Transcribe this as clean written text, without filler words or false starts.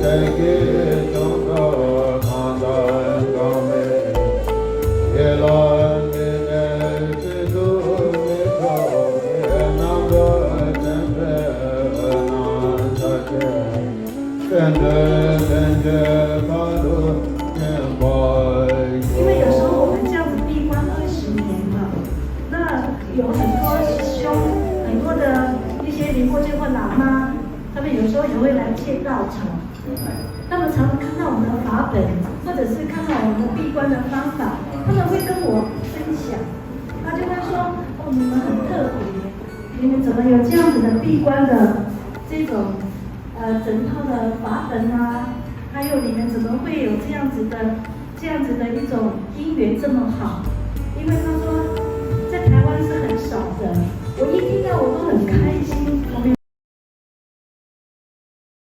Take it. 因为有时候我们这样子闭关20年了，那有很多师兄，很多的一些灵过见或喇嘛，他们有时候也会来建道场。他们常常看到我们的法本，或者是看到我们的闭关的方法，他们会跟我分享，他就会说：“哦，你们很特别，你们怎么有这样子的闭关的这种整套的法本啊？还有你们怎么会有这样子的一种因缘这么好？因为他说在台湾是很少的，我一天